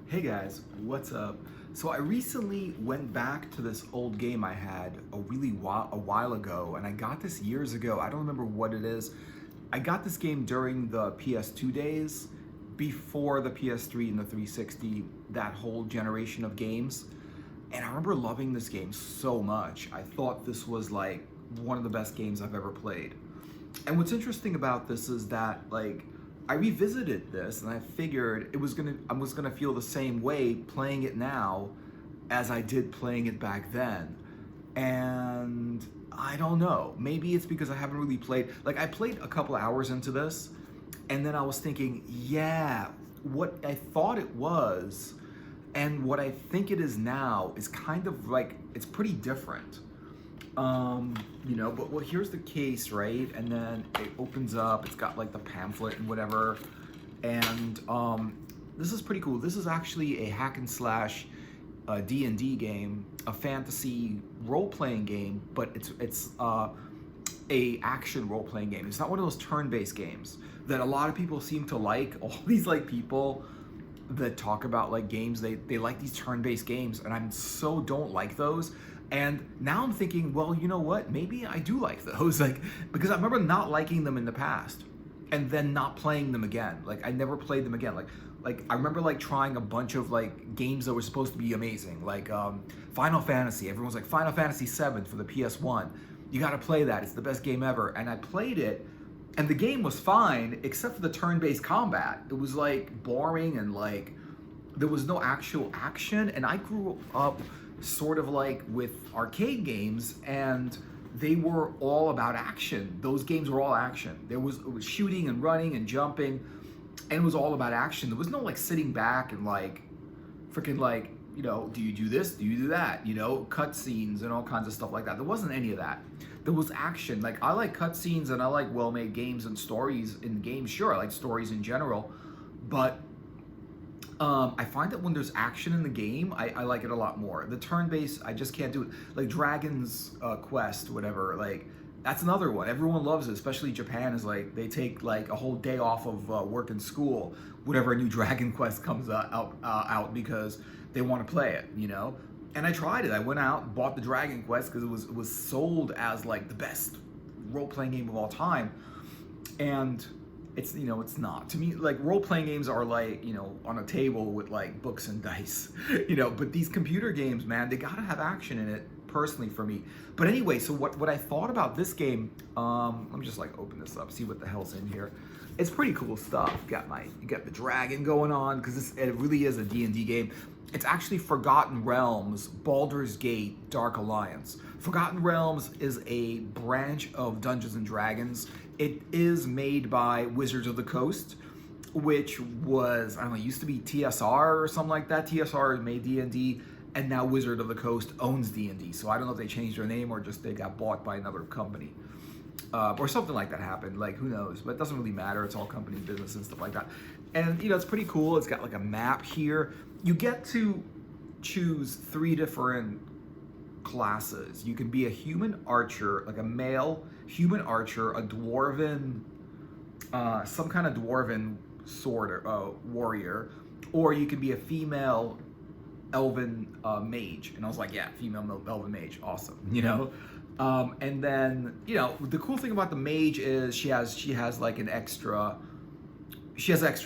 Hey guys, what's up? So I recently went back to this old game I had a while ago, and I got this years ago. I don't remember what it is. I got this game during the PS2 days, before the PS3 and the 360, that whole generation of games. And I remember loving this game so much. I thought this was like one of the best games I've ever played. And what's interesting about this is that I revisited this and I figured I was gonna feel the same way playing it now as I did playing it back then. And I don't know. Maybe it's because I haven't really played. I played a couple hours into this, and then I was thinking, yeah, what I thought it was and what I think it is now is kind of like it's pretty different. But here's the case, right? And then it opens up, it's got like the pamphlet and whatever. And this is pretty cool. This is actually a hack and slash D&D game, a fantasy role-playing game, but it's a action role-playing game. It's not one of those turn-based games that a lot of people seem to like. All these people that talk about games, they like these turn-based games, and I'm so don't like those. And now I'm thinking, well, you know what? Maybe I do like those, because I remember not liking them in the past, and then not playing them again. I never played them again. I remember trying a bunch of games that were supposed to be amazing, Final Fantasy. Everyone's like Final Fantasy VII for the PS1. You got to play that. It's the best game ever. And I played it, and the game was fine except for the turn-based combat. It was boring and there was no actual action. And I grew up sort of with arcade games, and they were all about action. Those games were all action. It was shooting and running and jumping, and it was all about action. There was no sitting back and freaking do you do this? Do you do that? Cutscenes and all kinds of stuff like that. There wasn't any of that. There was action. I like cutscenes and I like well-made games and stories in games. Sure, I like stories in general, but I find that when there's action in the game, I like it a lot more. The turn-based, I just can't do it. Dragon's Quest, whatever, that's another one. Everyone loves it, especially Japan is they take a whole day off of work and school, whatever a new Dragon Quest comes out because they want to play it, And I tried it. I went out, bought the Dragon Quest because it was sold as the best role-playing game of all time. And it's it's not. To me, role-playing games are on a table with books and dice, but these computer games, man, they gotta have action in it, personally, for me. But anyway, so what I thought about this game, let me just open this up, see what the hell's in here. It's pretty cool stuff. You got the dragon going on, because it really is a D&D game. It's actually Forgotten Realms, Baldur's Gate, Dark Alliance. Forgotten Realms is a branch of Dungeons and Dragons. It is made by Wizards of the Coast, which was, I don't know, it used to be TSR or something like that. TSR made D&D, and now Wizard of the Coast owns D&D. So I don't know if they changed their name or just they got bought by another company. Or something like that happened, who knows, but it doesn't really matter. It's all company business and stuff like that. And it's pretty cool. It's got a map here. You get to choose 3 different classes. You can be a human archer, a male human archer, a dwarven, some kind of dwarven sword warrior, or you can be a female elven mage. And I was like, yeah, female elven mage, awesome, and then the cool thing about the mage is she has extra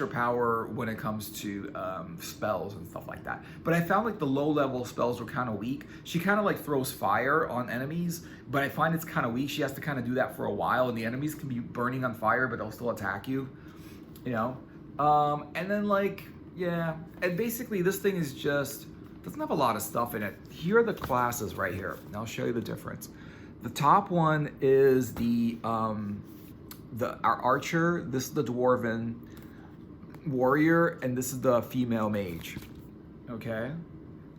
power when it comes to spells and stuff like that. But I found the low level spells were kind of weak. She kind of throws fire on enemies, but I find it's kind of weak. She has to kind of do that for a while, and the enemies can be burning on fire, but they'll still attack you, and then yeah, and basically this thing is just doesn't have a lot of stuff in it. Here are the classes right here, and I'll show you the difference. The top one is our archer. This is the dwarven warrior, and this is the female mage. Okay,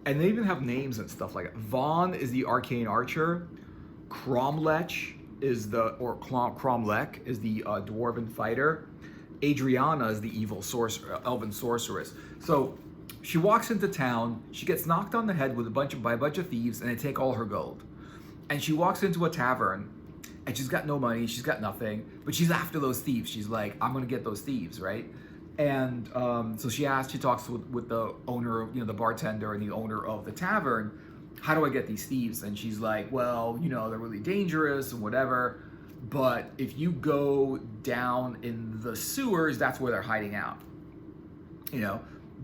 and they even have names and stuff like that. Vaughn is the arcane archer. Cromlech is Cromlech is the dwarven fighter. Adriana is the evil elven sorceress. So she walks into town. She gets knocked on the head by a bunch of thieves, and they take all her gold. And she walks into a tavern, and she's got no money. She's got nothing, but she's after those thieves. She's like, I'm gonna get those thieves, right? And so she talks with the owner, the bartender and the owner of the tavern. How do I get these thieves? And she's like, well, they're really dangerous and whatever. But if you go down in the sewers, that's where they're hiding out.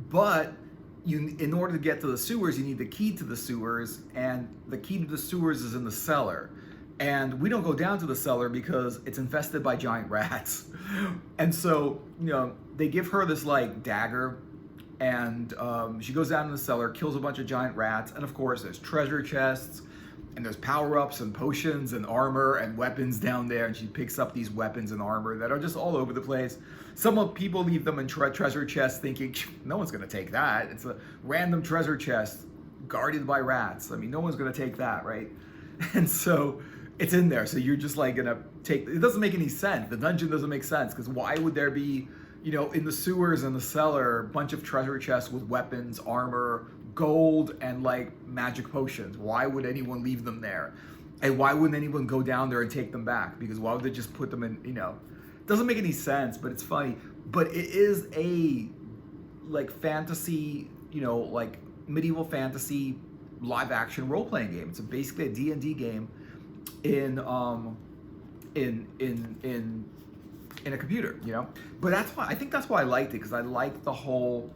But in order to get to the sewers, you need the key to the sewers, and the key to the sewers is in the cellar. And we don't go down to the cellar because it's infested by giant rats. And so, they give her this like dagger, and she goes down in the cellar, kills a bunch of giant rats, and of course there's treasure chests, and there's power-ups and potions and armor and weapons down there, and she picks up these weapons and armor that are just all over the place. Some people leave them in treasure chests thinking, no one's gonna take that. It's a random treasure chest guarded by rats. I mean, no one's gonna take that, right? And so it's in there, so you're just like gonna take, it doesn't make any sense. The dungeon doesn't make sense, because why would there be, in the sewers and the cellar, a bunch of treasure chests with weapons, armor, gold, and like magic potions? Why would anyone leave them there? And why wouldn't anyone go down there and take them back? Because why would they just put them in, it doesn't make any sense, but it's funny. But it is a like fantasy, like medieval fantasy live action role playing game. It's basically a D&D game in a computer, But I think that's why I liked it, because I like the whole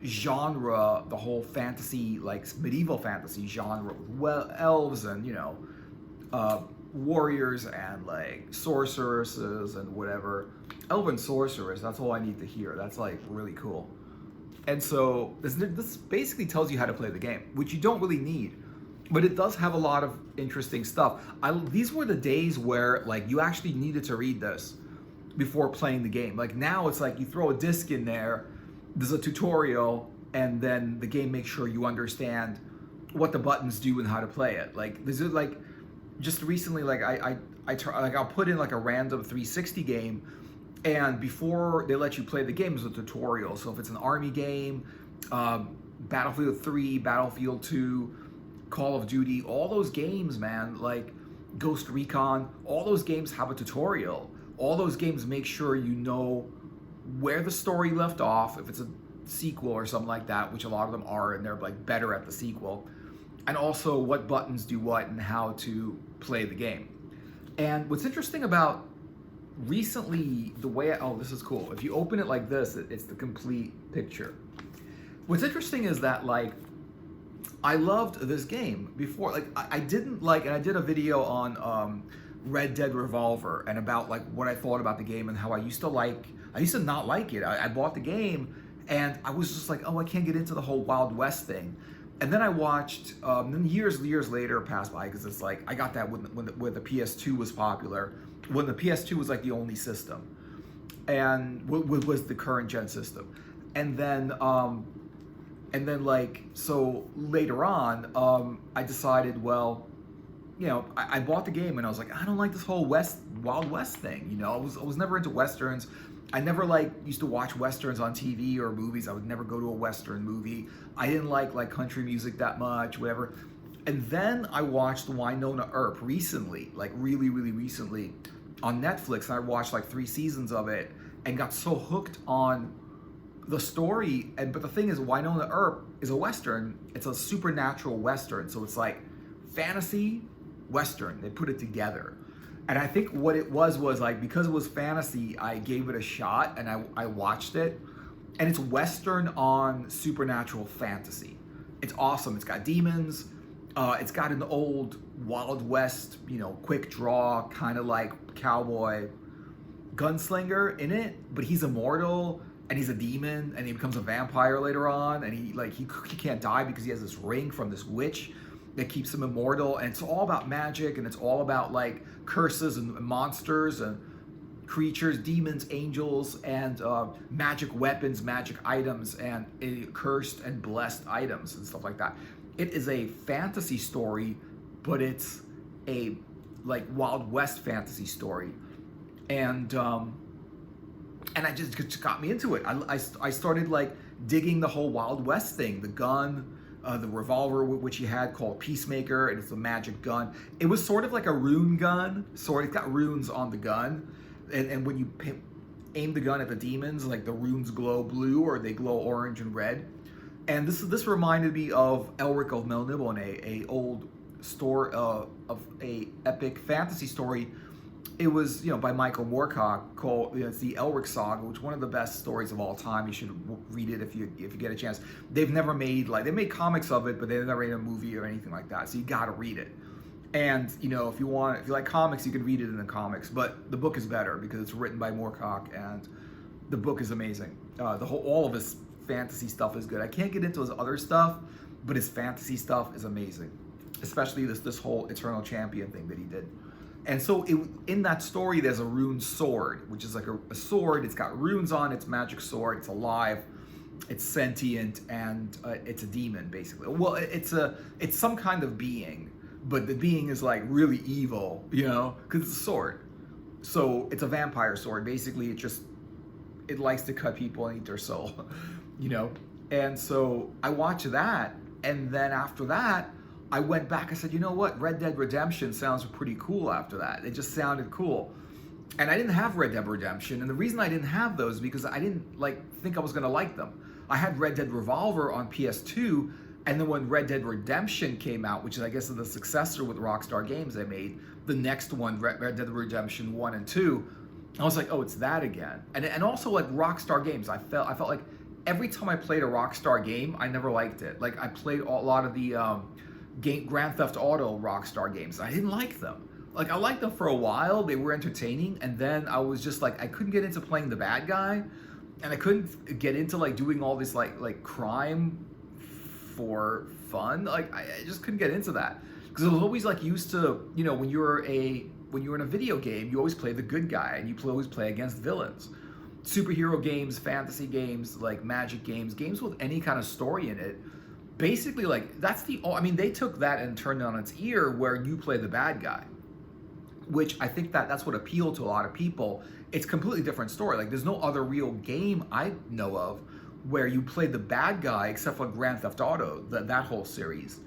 genre, the whole fantasy, like medieval fantasy genre with elves and warriors and like sorceresses and whatever. Elven sorcerers, that's all I need to hear. That's like really cool. And so this basically tells you how to play the game, which you don't really need, but it does have a lot of interesting stuff. These were the days where like you actually needed to read this before playing the game. Like now it's like you throw a disc in there, there's a tutorial, and then the game makes sure you understand what the buttons do and how to play it. Like this is like just recently, like I'll put in like a random 360 game, and before they let you play the game is a tutorial. So if it's an army game, Battlefield 3, Battlefield 2, Call of Duty, all those games, man, like Ghost Recon, all those games have a tutorial. All those games make sure you know where the story left off, if it's a sequel or something like that, which a lot of them are, and they're like better at the sequel, and also what buttons do what and how to play the game. And what's interesting about recently, this is cool. If you open it like this, it's the complete picture. What's interesting is that like, I loved this game before. Like I didn't like, and I did a video on Red Dead Revolver and about like what I thought about the game and how I used to not like it. I bought the game and I was just like, oh, I can't get into the whole Wild West thing. And then I watched, then years later passed by, because it's like, I got that when the PS2 was popular, when the PS2 was like the only system, and was the current gen system. And then like, so later on, I decided, well, I bought the game and I was like, I don't like this whole Wild West thing. I was never into Westerns. I never used to watch Westerns on TV or movies. I would never go to a Western movie. I didn't like country music that much, whatever. And then I watched Winona Earp recently, like really, really recently on Netflix. And I watched like 3 seasons of it and got so hooked on the story. But the thing is, Winona Earp is a Western. It's a supernatural Western. So it's like fantasy Western. They put it together. And I think what it was like, because it was fantasy, I gave it a shot and I watched it. And it's Western on supernatural fantasy. It's awesome. It's got demons. It's got an old Wild West, quick draw, kind of like cowboy gunslinger in it. But he's immortal and he's a demon and he becomes a vampire later on. And he can't die because he has this ring from this witch that keeps him immortal. And it's all about magic, and it's all about like curses and monsters and creatures, demons, angels, and magic weapons, magic items, and cursed and blessed items and stuff like that. It is a fantasy story, but it's a like Wild West fantasy story. And I just got me into it. I started like digging the whole Wild West thing, the gun, the revolver which he had called Peacemaker, and it's a magic gun. It was sort of like a rune gun, it's got runes on the gun, and when you aim the gun at the demons, like the runes glow blue or they glow orange and red. And this reminded me of Elric of Melniboné, a old story of a epic fantasy story. It was, by Michael Moorcock, called, it's the Elric Saga, which is one of the best stories of all time. You should read it if you get a chance. They've never made, they made comics of it, but they've never made a movie or anything like that. So you got to read it. And if you like comics, you can read it in the comics. But the book is better because it's written by Moorcock, and the book is amazing. All of his fantasy stuff is good. I can't get into his other stuff, but his fantasy stuff is amazing, especially this whole Eternal Champion thing that he did. And so in that story, there's a rune sword, which is like a sword. It's got runes on it. It's a magic sword. It's alive. It's sentient, and it's a demon, basically. Well, it's some kind of being, but the being is like really evil, because it's a sword. So it's a vampire sword. Basically, it likes to cut people and eat their soul, And so I watched that, and then after that, I went back. I said, you know what? Red Dead Redemption sounds pretty cool after that. It just sounded cool. And I didn't have Red Dead Redemption. And the reason I didn't have those is because I didn't think I was going to like them. I had Red Dead Revolver on PS2. And then when Red Dead Redemption came out, which is, I guess, the successor with Rockstar Games they made, the next one, Red Dead Redemption 1 and 2, I was like, oh, it's that again. And also, like, Rockstar Games, I felt like every time I played a Rockstar game, I never liked it. Like, I played a lot of the Grand Theft Auto Rockstar games. I didn't like them. Like, I liked them for a while. They were entertaining. And then I was just like, I couldn't get into playing the bad guy. And I couldn't get into, doing all this, crime for fun. I just couldn't get into that. Because I was always, used to, when you're in a video game, you always play the good guy. And you always play against villains. Superhero games, fantasy games, magic games with any kind of story in it. Basically, they took that and turned it on its ear where you play the bad guy, which I think that's what appealed to a lot of people. It's a completely different story. There's no other real game I know of where you play the bad guy except for Grand Theft Auto, that whole series.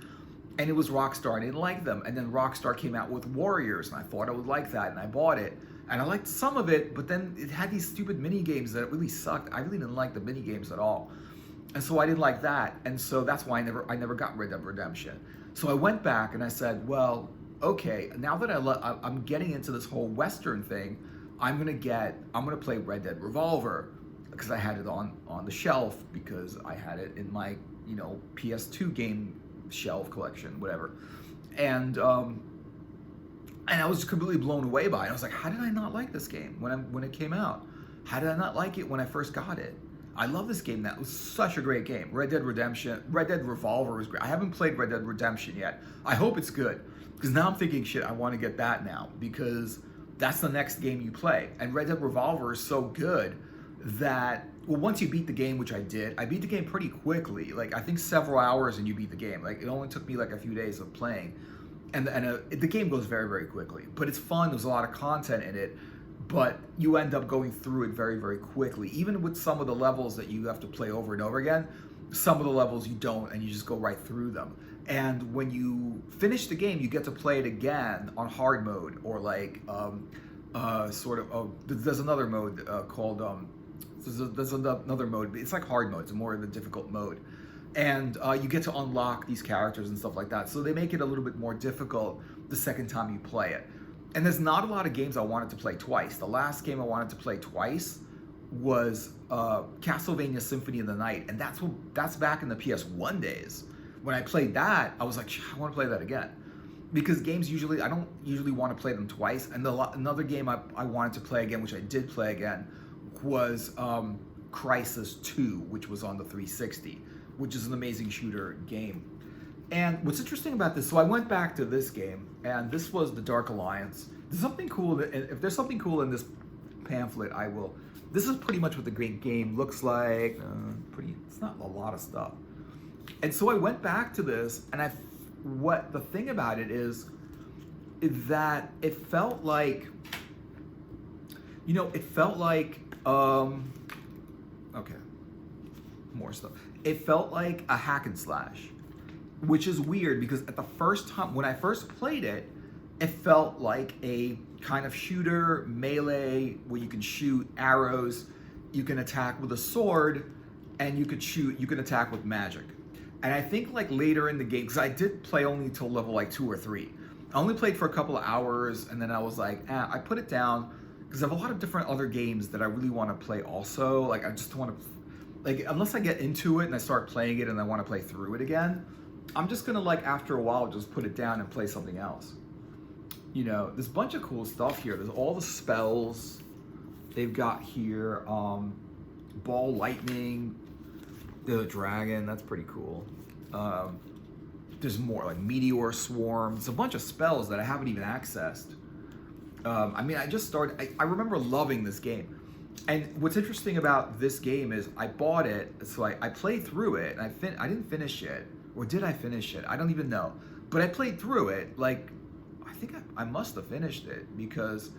And it was Rockstar, and I didn't like them. And then Rockstar came out with Warriors, and I thought I would like that, and I bought it. And I liked some of it, but then it had these stupid mini games that really sucked. I really didn't like the mini games at all. And so I didn't like that. And so that's why I never got Red Dead Redemption. So I went back and I said, well, okay, now that I'm getting into this whole Western thing, I'm gonna play Red Dead Revolver because I had it on the shelf because I had it in my, PS2 game shelf collection, whatever. And I was completely blown away by it. I was like, how did I not like this game when it came out? How did I not like it when I first got it? I love this game. That was such a great game. Red Dead Revolver was great. I haven't played Red Dead Redemption yet. I hope it's good because now I'm thinking, shit, I want to get that now because that's the next game you play. And Red Dead Revolver is so good that, once you beat the game, which I did, I beat the game pretty quickly. I think several hours and you beat the game. It only took me a few days of playing. And the game goes very, very quickly. But it's fun. There's a lot of content in it. But you end up going through it very, very quickly. Even with some of the levels that you have to play over and over again, some of the levels you don't, and you just go right through them. And when you finish the game, you get to play it again on hard mode, or there's another mode called, there's another mode, it's like hard mode, it's more of a difficult mode. And you get to unlock these characters and stuff like that. So they make it a little bit more difficult the second time you play it. And there's not a lot of games I wanted to play twice. The last game I wanted to play twice was Castlevania Symphony of the Night. And that's back in the PS1 days. When I played that, I was like, I want to play that again. Because games I don't usually want to play them twice. And another game I wanted to play again, which I did play again, was Crysis 2, which was on the 360, which is an amazing shooter game. And what's interesting about this, so I went back to this game, and this was the Dark Alliance. There's something cool, if there's something cool in this pamphlet, I will. This is pretty much what the great game looks like. It's not a lot of stuff. And so I went back to this, and what the thing about it is that it felt like, okay, more stuff. It felt like a hack and slash. Which is weird because at the first time, when I first played it, it felt like a kind of shooter, melee, where you can shoot arrows, you can attack with a sword, and you can attack with magic. And I think like later in the game, because I did play only till level like 2 or 3. I only played for a couple of hours, and then I was like, I put it down, because I have a lot of different other games that I really want to play also. Like I just want to, like unless I get into it and I start playing it and I want to play through it again, I'm just gonna like after a while just put it down and play something else. You know, there's a bunch of cool stuff here. There's all the spells they've got here. Ball lightning, the dragon, that's pretty cool. There's more like meteor swarms, a bunch of spells that I haven't even accessed. I mean, I remember loving this game. And what's interesting about this game is I bought it, so I played through it, and I didn't finish it. Or did I finish it? I don't even know. But I played through it, like, I think I must have finished it, because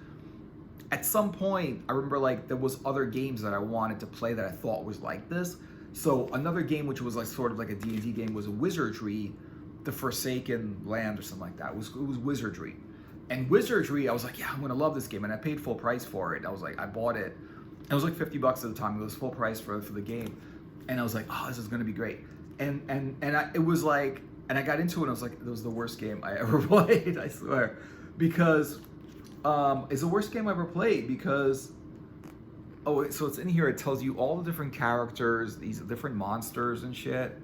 at some point, I remember like there was other games that I wanted to play that I thought was like this. So another game which was like sort of like a D&D game was a Wizardry, the Forsaken Land or something like that. It was Wizardry. And Wizardry, I was like, yeah, I'm gonna love this game. And I paid full price for it. I was like, I bought it. It was like $50 at the time. It was full price for the game. And I was like, oh, this is gonna be great. It was like, and I got into it and I was like, it was the worst game I ever played, I swear. Because, it's the worst game I ever played because, oh, so it's in here, it tells you all the different characters, these different monsters and shit.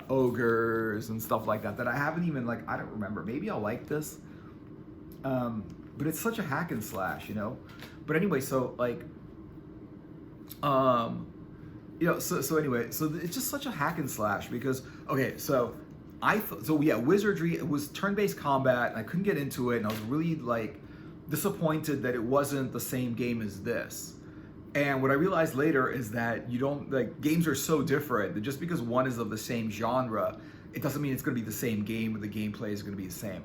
Ogres and stuff like that I haven't even, like, I don't remember. Maybe I'll like this. But it's such a hack and slash, you know? But anyway, so, like, you know, so anyway, so it's just such a hack and slash because, okay, so Wizardry, it was turn-based combat, and I couldn't get into it, and I was really, like, disappointed that it wasn't the same game as this. And what I realized later is that you don't, like, games are so different that just because one is of the same genre, it doesn't mean it's going to be the same game or the gameplay is going to be the same.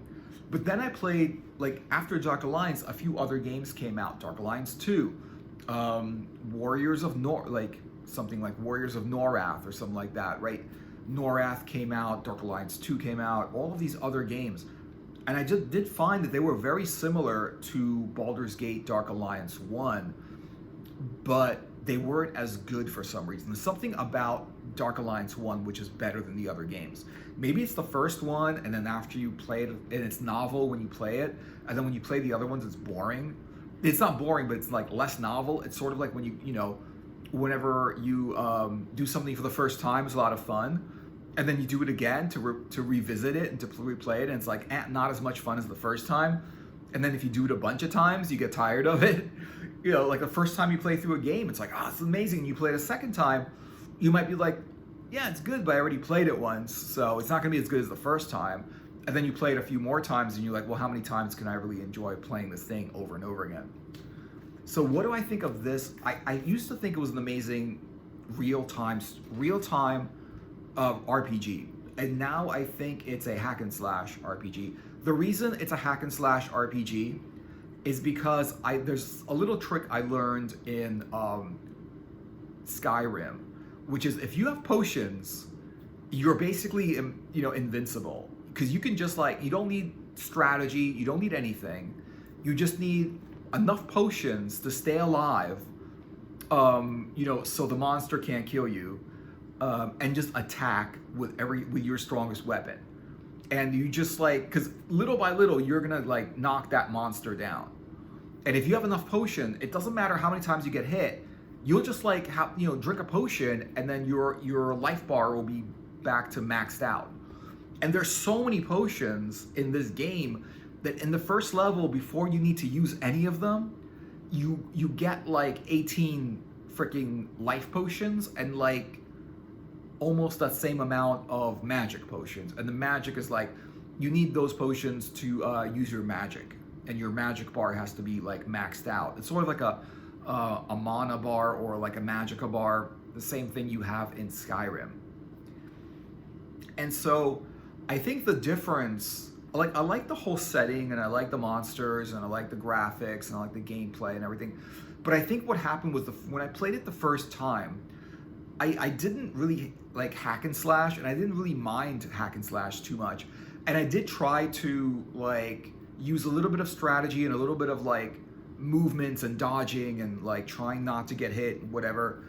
But then I played, like, after Dark Alliance, a few other games came out. Dark Alliance 2, Warriors of something like Warriors of Norath or something like that, right? Norath came out, Dark Alliance 2 came out, all of these other games. And I just did find that they were very similar to Baldur's Gate Dark Alliance 1, but they weren't as good for some reason. There's something about Dark Alliance 1 which is better than the other games. Maybe it's the first one, and then after you play it, and it's novel when you play it, and then when you play the other ones, it's boring. It's not boring, but it's like less novel. It's sort of like when you know, whenever you do something for the first time, it's a lot of fun. And then you do it again to revisit it and to replay it, and it's like not as much fun as the first time. And then if you do it a bunch of times, you get tired of it. You know, like the first time you play through a game, it's like, oh, it's amazing. You play it a second time, you might be like, yeah, it's good, but I already played it once, so it's not gonna be as good as the first time. And then you play it a few more times, and you're like, well, how many times can I really enjoy playing this thing over and over again? So what do I think of this? I used to think it was an amazing real-time RPG, and now I think it's a hack and slash RPG. The reason it's a hack and slash RPG is because there's a little trick I learned in Skyrim, which is if you have potions, you're basically invincible, because you can just you don't need strategy, you don't need anything, you just need enough potions to stay alive, so the monster can't kill you, and just attack with your strongest weapon. And you just because little by little you're gonna knock that monster down. And if you have enough potion, it doesn't matter how many times you get hit, you'll just drink a potion, and then your life bar will be back to maxed out. And there's so many potions in this game that in the first level, before you need to use any of them, you get 18 freaking life potions and almost that same amount of magic potions. And the magic is you need those potions to use your magic, and your magic bar has to be maxed out. It's sort of like a mana bar or a magicka bar, the same thing you have in Skyrim. And so I think the difference, I like the whole setting, and I like the monsters, and I like the graphics, and I like the gameplay and everything. But I think what happened was when I played it the first time, I didn't really like hack and slash, and I didn't really mind hack and slash too much. And I did try to use a little bit of strategy and a little bit of like movements and dodging and like trying not to get hit, whatever,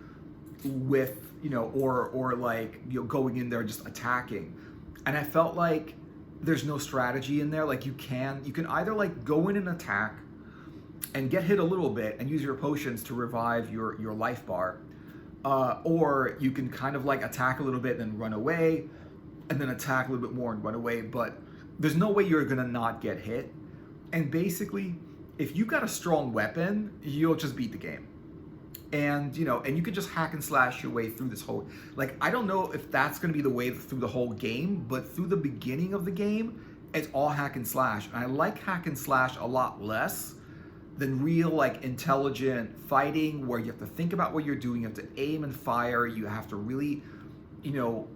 with, you know, or like, you know, going in there just attacking. And I felt like there's no strategy in there. Like you can either like go in and attack and get hit a little bit and use your potions to revive your life bar, or you can kind of like attack a little bit and then run away, and then attack a little bit more and run away. But there's no way you're gonna not get hit. And basically, if you got a strong weapon, you'll just beat the game. And, you know, and you can just hack and slash your way through this whole, like, I don't know if that's going to be the way through the whole game, but through the beginning of the game, it's all hack and slash. And I like hack and slash a lot less than real, like, intelligent fighting where you have to think about what you're doing, you have to aim and fire, you have to really, you know,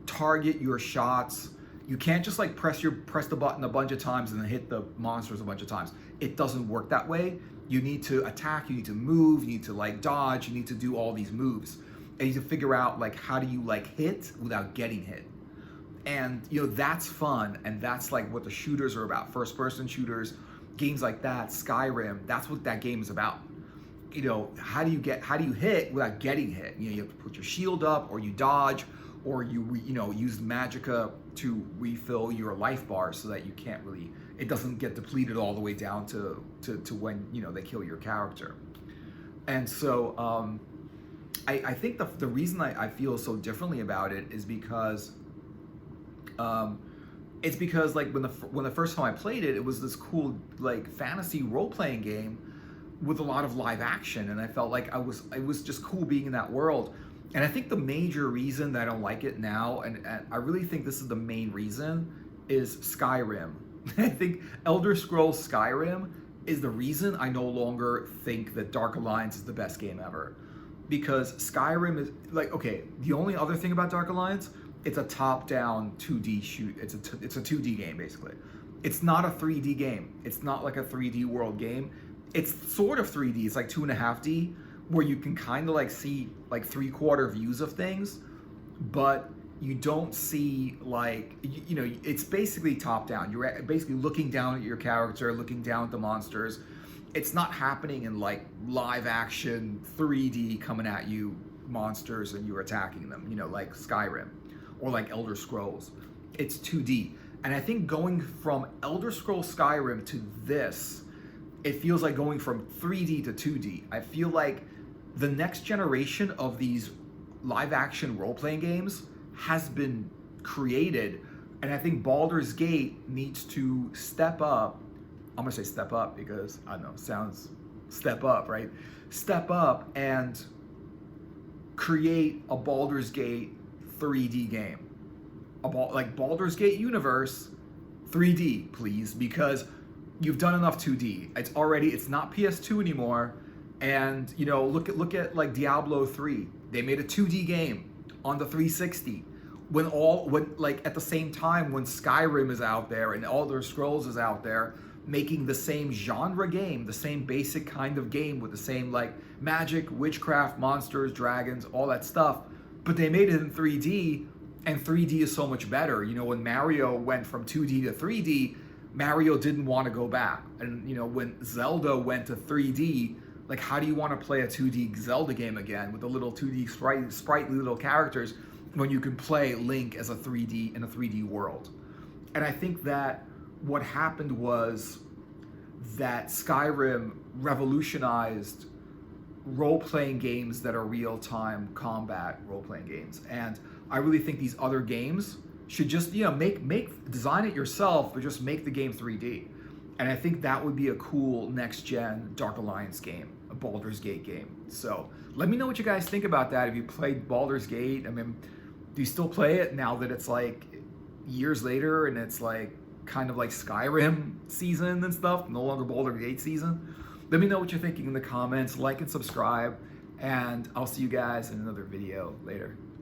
target your shots. You can't just like press the button a bunch of times and then hit the monsters a bunch of times. It doesn't work that way. You need to attack, you need to move, you need to like dodge, you need to do all these moves. And you need to figure out like how do you like hit without getting hit. And you know, that's fun, and that's like what the shooters are about. First person shooters, games like that, Skyrim, that's what that game is about. You know, how do you hit without getting hit? You know, you have to put your shield up, or you dodge, or you know, use magicka to refill your life bar so that you can't really, it doesn't get depleted all the way down to when, you know, they kill your character. And so I think the reason I feel so differently about it is because it's because like when the first time I played it, it was this cool like fantasy role-playing game with a lot of live action, and I felt like it was just cool being in that world. And I think the major reason that I don't like it now, and I really think this is the main reason, is Skyrim. I think Elder Scrolls Skyrim is the reason I no longer think that Dark Alliance is the best game ever. Because Skyrim is, like, okay, the only other thing about Dark Alliance, it's a top-down 2D shoot. It's a 2D game, basically. It's not a 3D game. It's not like a 3D world game. It's sort of 3D. It's like 2.5D, where you can kind of like see like 3/4 views of things, but you don't see like, you know, it's basically top down. You're basically looking down at your character, looking down at the monsters. It's not happening in like live action 3D coming at you monsters and you're attacking them, you know, like Skyrim or like Elder Scrolls. It's 2D. And I think going from Elder Scrolls Skyrim to this, it feels like going from 3D to 2D. I feel like the next generation of these live action role-playing games has been created, and I think Baldur's Gate needs to step up. I'm gonna say step up because I don't know, sounds step up, right? Step up and create a Baldur's Gate 3D game. Like Baldur's Gate universe 3D, please, because you've done enough 2D. It's not PS2 anymore. And you know, look at like Diablo 3. They made a 2D game on the 360. When like at the same time when Skyrim is out there and Elder Scrolls is out there making the same genre game, the same basic kind of game with the same like magic, witchcraft, monsters, dragons, all that stuff, but they made it in 3D, and 3D is so much better. You know, when Mario went from 2D to 3D, Mario didn't want to go back. And you know, when Zelda went to 3D, like, how do you want to play a 2D Zelda game again with the little 2D sprightly little characters when you can play Link as a 3D in a 3D world? And I think that what happened was that Skyrim revolutionized role-playing games that are real-time combat role-playing games. And I really think these other games should just, you know, design it yourself, but just make the game 3D. And I think that would be a cool next-gen Dark Alliance game, a Baldur's Gate game. So let me know what you guys think about that. If you played Baldur's Gate, I mean, do you still play it now that it's like years later and it's like kind of like Skyrim season and stuff, no longer Baldur's Gate season? Let me know what you're thinking in the comments, like and subscribe, and I'll see you guys in another video later.